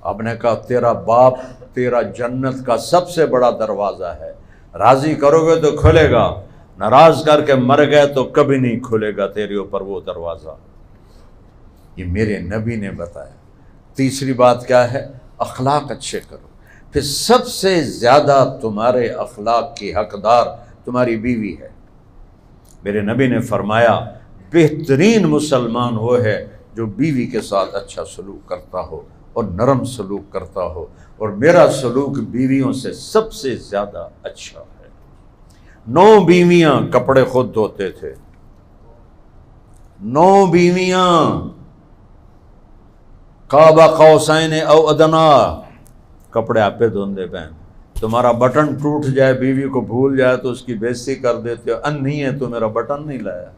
آپ نے کہا تیرا باپ تیرا جنت کا سب سے بڑا دروازہ ہے، راضی کرو گے تو کھلے گا، ناراض کر کے مر گئے تو کبھی نہیں کھلے گا تیرے اوپر وہ دروازہ۔ یہ میرے نبی نے بتایا۔ تیسری بات کیا ہے؟ اخلاق اچھے کرو۔ پھر سب سے زیادہ تمہارے اخلاق کی حقدار تمہاری بیوی ہے۔ میرے نبی نے فرمایا بہترین مسلمان وہ ہے جو بیوی کے ساتھ اچھا سلوک کرتا ہو اور نرم سلوک کرتا ہو، اور میرا سلوک بیویوں سے سب سے زیادہ اچھا ہے۔ 9 بیویاں کپڑے خود دھوتے تھے، 9 بیویاں قاب قوسین او ادنا، کپڑے آپ پہ دھوندے بہن۔ تمہارا بٹن ٹوٹ جائے، بیوی کو بھول جائے تو اس کی بےعزتی کر دیتے ہو، نہیں ہے تو میرا بٹن نہیں لایا،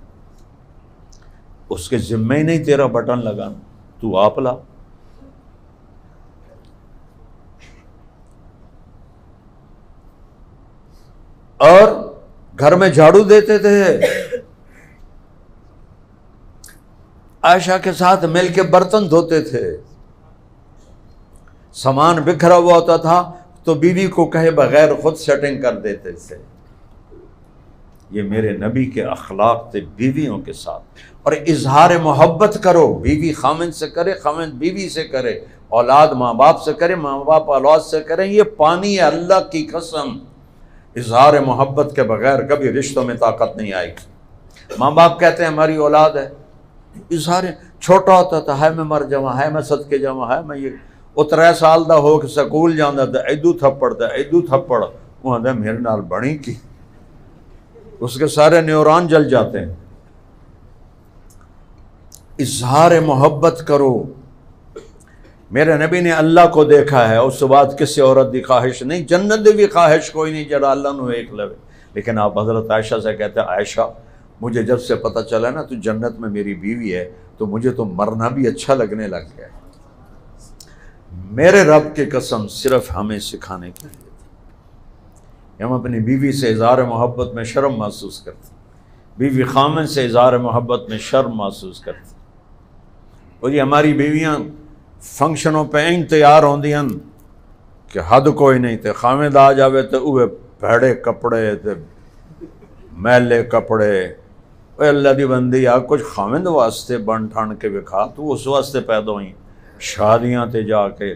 اس کے ذمہ ہی نہیں تیرا بٹن لگانا، تو آپ لا۔ اور گھر میں جھاڑو دیتے تھے، عائشہ کے ساتھ مل کے برتن دھوتے تھے، سامان بکھرا ہوا ہوتا تھا تو بیوی کو کہے بغیر خود سیٹنگ کر دیتے تھے۔ یہ میرے نبی کے اخلاق تھے بیویوں کے ساتھ۔ اور اظہار محبت کرو، بیوی خامن سے کرے، خامن بیوی سے کرے، اولاد ماں باپ سے کرے، ماں باپ اولاد سے کریں، یہ پانی ہے، اللہ کی قسم۔ اظہار محبت کے بغیر کبھی رشتوں میں طاقت نہیں آئے گی۔ ماں باپ کہتے ہیں ہماری اولاد ہے، اظہار چھوٹا ہوتا تھا، ہے میں مر جاواں، ہے میں صدقے جاواں، ہے میں یہ 3 سال دا ہو کے سکول جانا تھا، ایدو تھپڑ وہ آدھا میرے نال بڑی کی، اس کے سارے نیوران جل جاتے ہیں۔ اظہار محبت کرو۔ میرے نبی نے اللہ کو دیکھا ہے، اس کے بعد کسی عورت دی خواہش نہیں، جنت دی بھی خواہش کوئی نہیں جڑا اللہ نو ایک لوے۔ لیکن آپ حضرت عائشہ سے کہتے ہیں عائشہ مجھے جب سے پتہ چلا نا تو جنت میں میری بیوی ہے تو مجھے تو مرنا بھی اچھا لگنے لگ گیا۔ میرے رب کی قسم صرف ہمیں سکھانے کے لیے تھی۔ ہم اپنی بیوی سے اظہار محبت میں شرم محسوس کرتے، بیوی خامن سے اظہار محبت میں شرم محسوس کرتے۔ اور یہ ہماری بیویاں فنکشنوں پہ این تیار ہوندیاں کہ حد کوئی نہیں تے، خامد آ جاوے تے اوے بھڑے کپڑے تے میلے کپڑے۔ اے اللہ دی بندی آ کچھ خامد واسطے بن ٹھان کے وکھا، تو اس واسطے پیدا ہوئی۔ شادیاں تے جا کے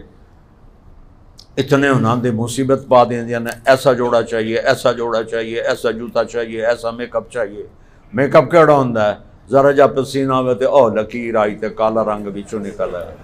اتنے انہاں دے مصیبت پا دیندیاں نے، ایسا جوڑا چاہیے، ایسا جوڑا چاہیے، ایسا جوتا چاہیے، ایسا میک اپ چاہیے۔ میک اپ کیڑا ہوندا ہے؟ ذرا جا پسینہ آوے تے او لکیر آئی تے کالا رنگ وچوں نکل آئے۔